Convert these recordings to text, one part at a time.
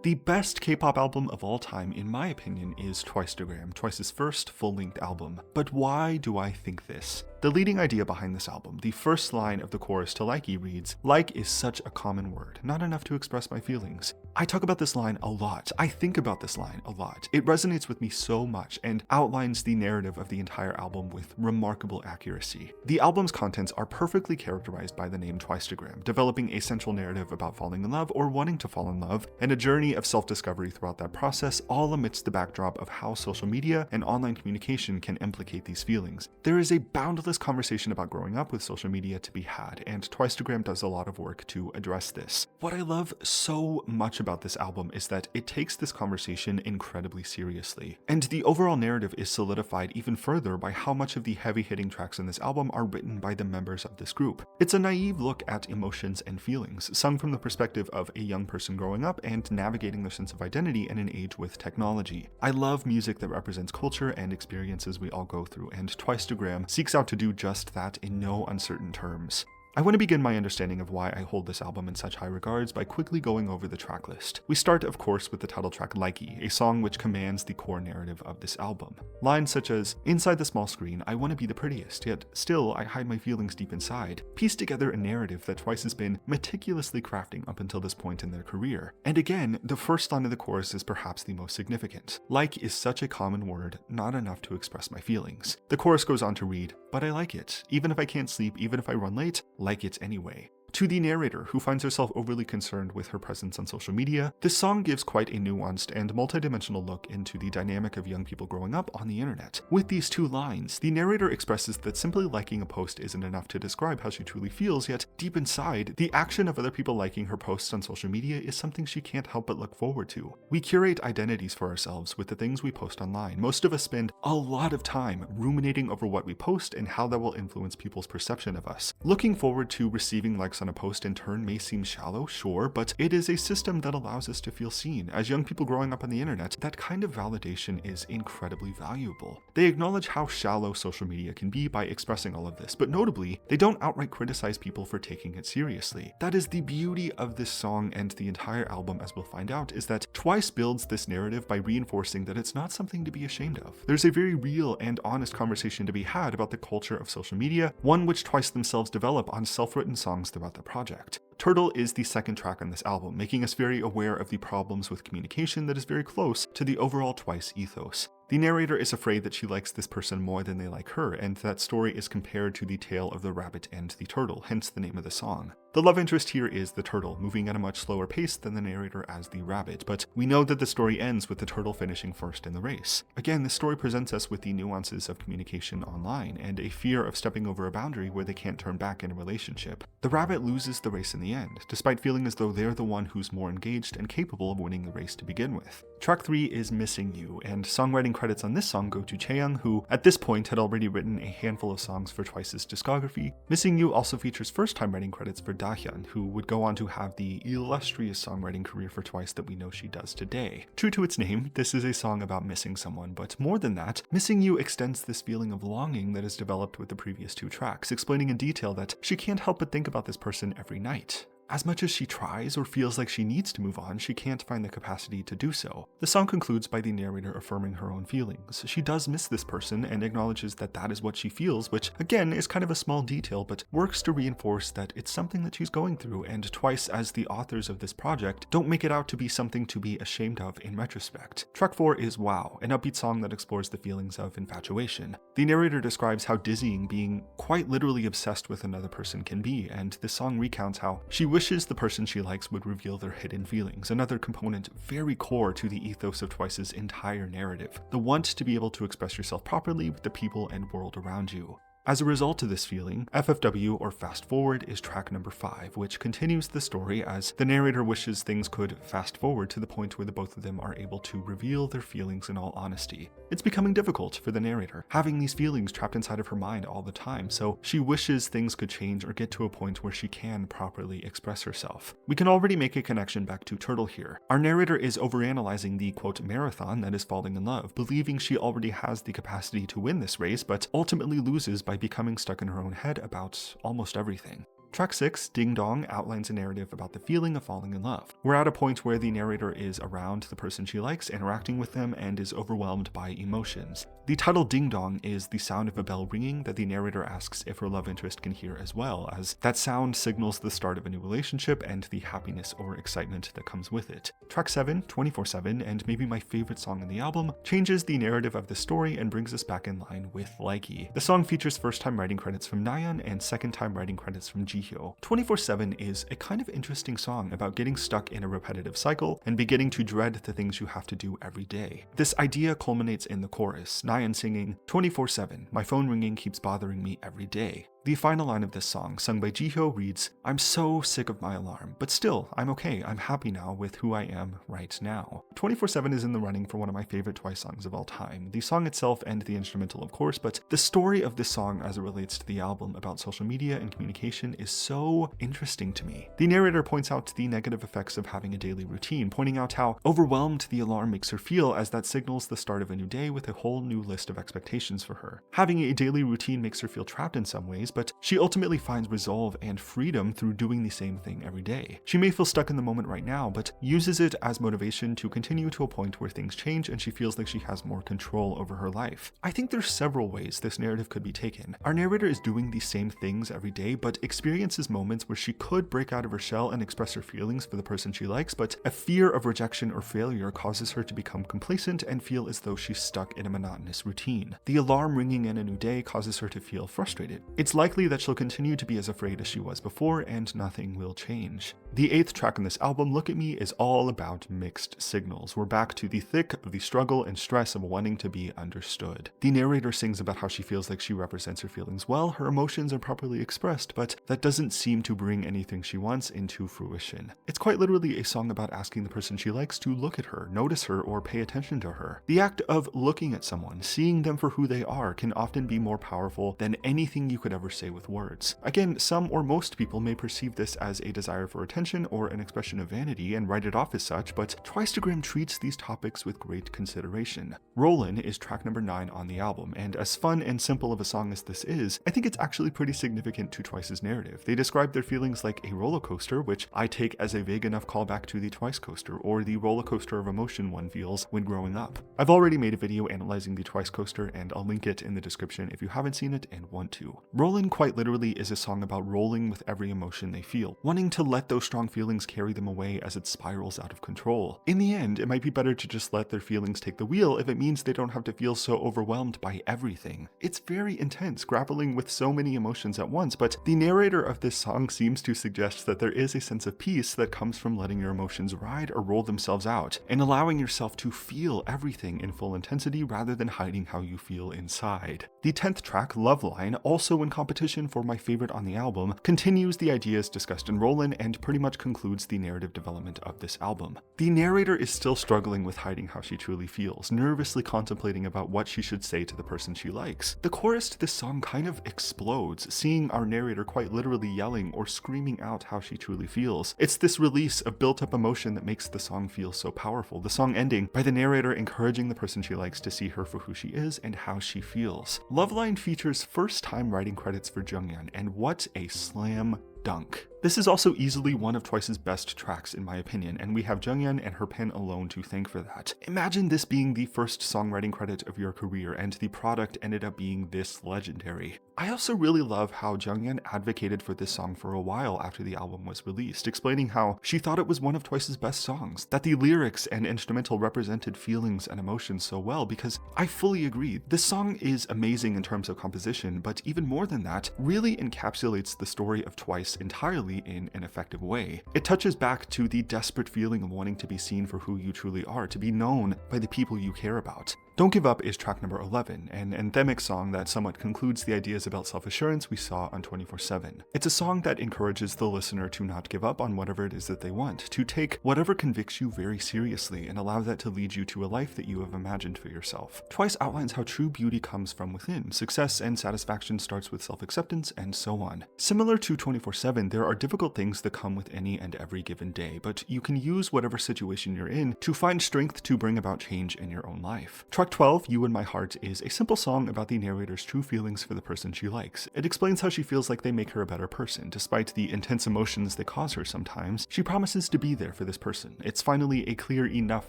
The best K-pop album of all time, in my opinion, is Twicetagram, Twice's first full-length album. But why do I think this? The leading idea behind this album, the first line of the chorus to LIKEY reads, "Like is such a common word, not enough to express my feelings." I talk about this line a lot. I think about this line a lot. It resonates with me so much and outlines the narrative of the entire album with remarkable accuracy. The album's contents are perfectly characterized by the name Twicetagram, developing a central narrative about falling in love or wanting to fall in love, and a journey of self-discovery throughout that process, all amidst the backdrop of how social media and online communication can implicate these feelings. There is a boundless conversation about growing up with social media to be had, and Twicetagram does a lot of work to address this. What I love so much about this album is that it takes this conversation incredibly seriously, and the overall narrative is solidified even further by how much of the heavy-hitting tracks in this album are written by the members of this group. It's a naive look at emotions and feelings, sung from the perspective of a young person growing up and navigating their sense of identity in an age with technology. I love music that represents culture and experiences we all go through, and Twicetagram seeks out to do just that in no uncertain terms. I want to begin my understanding of why I hold this album in such high regards by quickly going over the track list. We start, of course, with the title track LIKEY, a song which commands the core narrative of this album. Lines such as, "Inside the small screen, I want to be the prettiest, yet still I hide my feelings deep inside," piece together a narrative that Twice has been meticulously crafting up until this point in their career. And again, the first line of the chorus is perhaps the most significant. "Like is such a common word, not enough to express my feelings." The chorus goes on to read, "But I like it. Even if I can't sleep, even if I run late, like it anyway." To the narrator, who finds herself overly concerned with her presence on social media, this song gives quite a nuanced and multidimensional look into the dynamic of young people growing up on the internet. With these two lines, the narrator expresses that simply liking a post isn't enough to describe how she truly feels, yet deep inside, the action of other people liking her posts on social media is something she can't help but look forward to. We curate identities for ourselves with the things we post online. Most of us spend a lot of time ruminating over what we post and how that will influence people's perception of us. Looking forward to receiving likes on a post in turn may seem shallow, sure, but it is a system that allows us to feel seen. As young people growing up on the internet, that kind of validation is incredibly valuable. They acknowledge how shallow social media can be by expressing all of this, but notably, they don't outright criticize people for taking it seriously. That is the beauty of this song and the entire album, as we'll find out, is that Twice builds this narrative by reinforcing that it's not something to be ashamed of. There's a very real and honest conversation to be had about the culture of social media, one which Twice themselves develop on self-written songs throughout the project. Turtle is the second track on this album, making us very aware of the problems with communication that is very close to the overall Twice ethos. The narrator is afraid that she likes this person more than they like her, and that story is compared to the tale of the rabbit and the turtle, hence the name of the song. The love interest here is the turtle, moving at a much slower pace than the narrator as the rabbit, but we know that the story ends with the turtle finishing first in the race. Again, this story presents us with the nuances of communication online, and a fear of stepping over a boundary where they can't turn back in a relationship. The rabbit loses the race in the end, despite feeling as though they're the one who's more engaged and capable of winning the race to begin with. Track 3 is Missing You, and songwriting credits on this song go to Chaeyoung, who at this point had already written a handful of songs for Twice's discography. Missing You also features first-time writing credits for Dahyun, who would go on to have the illustrious songwriting career for Twice that we know she does today. True to its name, this is a song about missing someone, but more than that, Missing You extends this feeling of longing that is developed with the previous two tracks, explaining in detail that she can't help but think about this person every night. As much as she tries or feels like she needs to move on, she can't find the capacity to do so. The song concludes by the narrator affirming her own feelings. She does miss this person and acknowledges that that is what she feels, which again is kind of a small detail, but works to reinforce that it's something that she's going through, and Twice, as the authors of this project, don't make it out to be something to be ashamed of in retrospect. Track 4 is Wow, an upbeat song that explores the feelings of infatuation. The narrator describes how dizzying being quite literally obsessed with another person can be, and the song recounts how she wishes the person she likes would reveal their hidden feelings, another component very core to the ethos of Twice's entire narrative, the want to be able to express yourself properly with the people and world around you. As a result of this feeling, FFW, or Fast Forward, is track number 5, which continues the story as the narrator wishes things could fast forward to the point where the both of them are able to reveal their feelings in all honesty. It's becoming difficult for the narrator, having these feelings trapped inside of her mind all the time, so she wishes things could change or get to a point where she can properly express herself. We can already make a connection back to Turtle here. Our narrator is overanalyzing the, quote, marathon that is falling in love, believing she already has the capacity to win this race, but ultimately loses by becoming stuck in her own head about almost everything. Track 6, Ding Dong, outlines a narrative about the feeling of falling in love. We're at a point where the narrator is around the person she likes, interacting with them, and is overwhelmed by emotions. The title Ding Dong is the sound of a bell ringing that the narrator asks if her love interest can hear as well, as that sound signals the start of a new relationship and the happiness or excitement that comes with it. Track 7, 24/7, and maybe my favorite song in the album, changes the narrative of the story and brings us back in line with LIKEY. The song features first-time writing credits from Nayeon and second-time writing credits from Jihyo. 24/7 is a kind of interesting song about getting stuck in a repetitive cycle and beginning to dread the things you have to do every day. This idea culminates in the chorus, Nayeon singing, 24/7, my phone ringing keeps bothering me every day. The final line of this song, sung by Jihyo, reads, I'm so sick of my alarm, but still, I'm okay, I'm happy now with who I am right now. 24/7 is in the running for one of my favorite Twice songs of all time. The song itself and the instrumental, of course, but the story of this song as it relates to the album about social media and communication is so interesting to me. The narrator points out the negative effects of having a daily routine, pointing out how overwhelmed the alarm makes her feel, as that signals the start of a new day with a whole new list of expectations for her. Having a daily routine makes her feel trapped in some ways, but she ultimately finds resolve and freedom through doing the same thing every day. She may feel stuck in the moment right now, but uses it as motivation to continue to a point where things change and she feels like she has more control over her life. I think there's several ways this narrative could be taken. Our narrator is doing the same things every day, but experiences moments where she could break out of her shell and express her feelings for the person she likes, but a fear of rejection or failure causes her to become complacent and feel as though she's stuck in a monotonous routine. The alarm ringing in a new day causes her to feel frustrated. It's likely that she'll continue to be as afraid as she was before, and nothing will change. The 8th track on this album, Look at Me, is all about mixed signals. We're back to the thick of the struggle and stress of wanting to be understood. The narrator sings about how she feels like she represents her feelings well, her emotions are properly expressed, but that doesn't seem to bring anything she wants into fruition. It's quite literally a song about asking the person she likes to look at her, notice her, or pay attention to her. The act of looking at someone, seeing them for who they are, can often be more powerful than anything you could ever say with words. Again, some or most people may perceive this as a desire for attention or an expression of vanity and write it off as such, but Twicetagram treats these topics with great consideration. ROLLIN is track number 9 on the album, and as fun and simple of a song as this is, I think it's actually pretty significant to Twice's narrative. They describe their feelings like a roller coaster, which I take as a vague enough callback to the Twicecoaster, or the roller coaster of emotion one feels when growing up. I've already made a video analyzing the Twicecoaster, and I'll link it in the description if you haven't seen it and want to. ROLLIN quite literally is a song about rolling with every emotion they feel, wanting to let those strong feelings carry them away as it spirals out of control. In the end, it might be better to just let their feelings take the wheel if it means they don't have to feel so overwhelmed by everything. It's very intense, grappling with so many emotions at once, but the narrator of this song seems to suggest that there is a sense of peace that comes from letting your emotions ride or roll themselves out, and allowing yourself to feel everything in full intensity rather than hiding how you feel inside. The 10th track, Love Line, also in competition for my favorite on the album, continues the ideas discussed in ROLLIN and pretty much concludes the narrative development of this album. The narrator is still struggling with hiding how she truly feels, nervously contemplating about what she should say to the person she likes. The chorus to this song kind of explodes, seeing our narrator quite literally yelling or screaming out how she truly feels. It's this release of built-up emotion that makes the song feel so powerful, the song ending by the narrator encouraging the person she likes to see her for who she is and how she feels. Love Line features first-time writing credits for Jungyeon, and what a slam dunk. This is also easily one of Twice's best tracks in my opinion, and we have Jungyeon and her pen alone to thank for that. Imagine this being the first songwriting credit of your career, and the product ended up being this legendary. I also really love how Jungyeon advocated for this song for a while after the album was released, explaining how she thought it was one of Twice's best songs, that the lyrics and instrumental represented feelings and emotions so well, because I fully agree. This song is amazing in terms of composition, but even more than that, really encapsulates the story of Twice entirely in an effective way. It touches back to the desperate feeling of wanting to be seen for who you truly are, to be known by the people you care about. Don't Give Up is track number 11, an anthemic song that somewhat concludes the ideas about self-assurance we saw on 24/7. It's a song that encourages the listener to not give up on whatever it is that they want, to take whatever convicts you very seriously and allow that to lead you to a life that you have imagined for yourself. Twice outlines how true beauty comes from within, success and satisfaction starts with self-acceptance, and so on. Similar to 24/7, there are difficult things that come with any and every given day, but you can use whatever situation you're in to find strength to bring about change in your own life. Track Track 12, You in My Heart, is a simple song about the narrator's true feelings for the person she likes. It explains how she feels like they make her a better person. Despite the intense emotions they cause her sometimes, she promises to be there for this person. It's finally a clear enough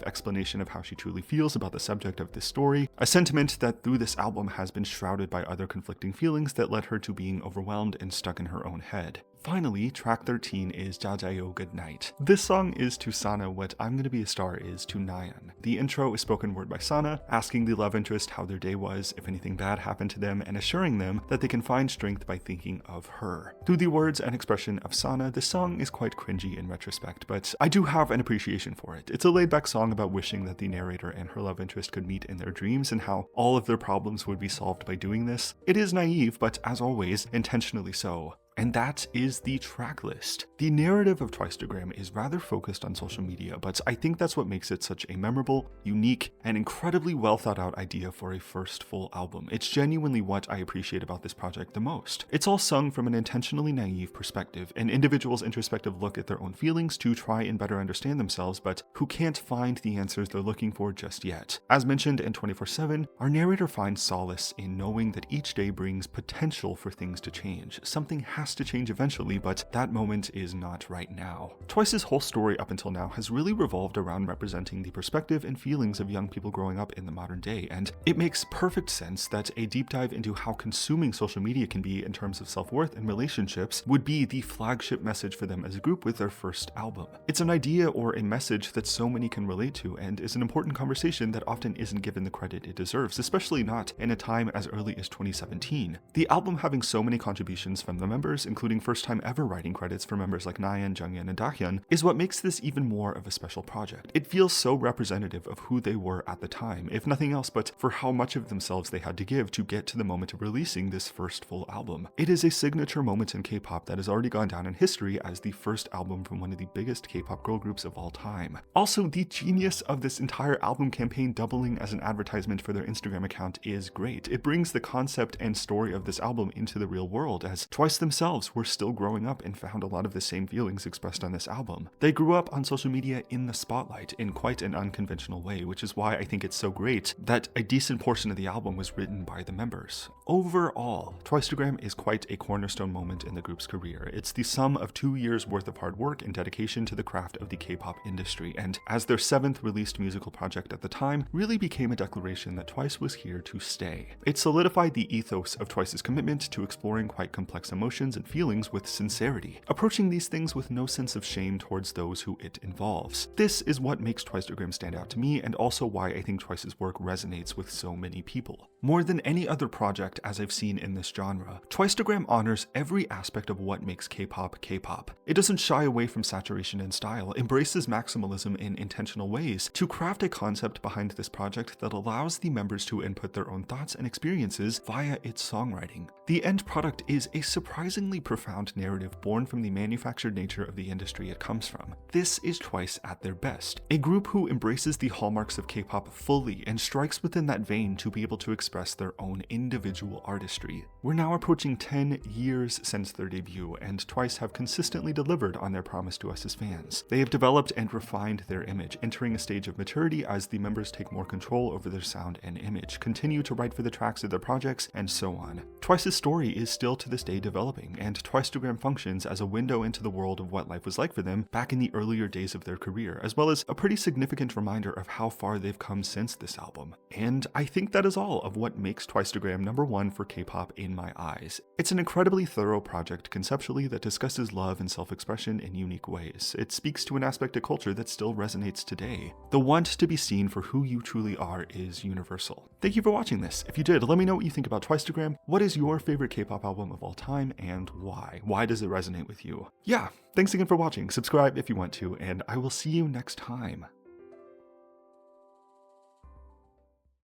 explanation of how she truly feels about the subject of this story, a sentiment that through this album has been shrouded by other conflicting feelings that led her to being overwhelmed and stuck in her own head. Finally, track 13 is JALJAYO Good Night. This song is to Sana what I'm Gonna Be a Star is to Nayeon. The intro is spoken word by Sana, asking the love interest how their day was, if anything bad happened to them, and assuring them that they can find strength by thinking of her. Through the words and expression of Sana, this song is quite cringy in retrospect, but I do have an appreciation for it. It's a laid-back song about wishing that the narrator and her love interest could meet in their dreams and how all of their problems would be solved by doing this. It is naive, but as always, intentionally so. And that is the track list. The narrative of Twicetagram is rather focused on social media, but I think that's what makes it such a memorable, unique, and incredibly well thought out idea for a first full album. It's genuinely what I appreciate about this project the most. It's all sung from an intentionally naive perspective, an individual's introspective look at their own feelings to try and better understand themselves, but who can't find the answers they're looking for just yet. As mentioned in 24/7, our narrator finds solace in knowing that each day brings potential for things to change. Something has to change eventually, but that moment is not right now. Twice's whole story up until now has really revolved around representing the perspective and feelings of young people growing up in the modern day, and it makes perfect sense that a deep dive into how consuming social media can be in terms of self-worth and relationships would be the flagship message for them as a group with their first album. It's an idea or a message that so many can relate to and is an important conversation that often isn't given the credit it deserves, especially not in a time as early as 2017. The album having so many contributions from the members, including first-time ever writing credits for members like Nayeon, Junghyun, and Dakhyun, is what makes this even more of a special project. It feels so representative of who they were at the time, if nothing else but for how much of themselves they had to give to get to the moment of releasing this first full album. It is a signature moment in K-pop that has already gone down in history as the first album from one of the biggest K-pop girl groups of all time. Also, the genius of this entire album campaign doubling as an advertisement for their Instagram account is great. It brings the concept and story of this album into the real world, as Twice themselves were still growing up and found a lot of the same feelings expressed on this album. They grew up on social media in the spotlight in quite an unconventional way, which is why I think it's so great that a decent portion of the album was written by the members. Overall, Twicetagram is quite a cornerstone moment in the group's career. It's the sum of 2 years worth of hard work and dedication to the craft of the K-pop industry, and as their 7th released musical project at the time, really became a declaration that Twice was here to stay. It solidified the ethos of Twice's commitment to exploring quite complex emotions and feelings with sincerity, approaching these things with no sense of shame towards those who it involves. This is what makes Twicetagram stand out to me, and also why I think Twice's work resonates with so many people. More than any other project as I've seen in this genre, Twicetagram honors every aspect of what makes K-pop K-pop. It doesn't shy away from saturation and style, embraces maximalism in intentional ways to craft a concept behind this project that allows the members to input their own thoughts and experiences via its songwriting. The end product is a surprisingly profound narrative born from the manufactured nature of the industry it comes from. This is Twice at their best, a group who embraces the hallmarks of K-pop fully and strikes within that vein to be able to express their own individual artistry. We're now approaching 10 years since their debut, and Twice have consistently delivered on their promise to us as fans. They have developed and refined their image, entering a stage of maturity as the members take more control over their sound and image, continue to write for the tracks of their projects, and so on. Twice's story is still to this day developing, and Twicetagram functions as a window into the world of what life was like for them back in the earlier days of their career, as well as a pretty significant reminder of how far they've come since this album. And I think that is all of what makes Twicetagram #1 for K-pop in my eyes. It's an incredibly thorough project conceptually that discusses love and self-expression in unique ways. It speaks to an aspect of culture that still resonates today. The want to be seen for who you truly are is universal. Thank you for watching this. If you did, let me know what you think about Twicetagram. What is your favorite K-pop album of all time and why? Why does it resonate with you? Yeah, thanks again for watching. Subscribe if you want to, and I will see you next time.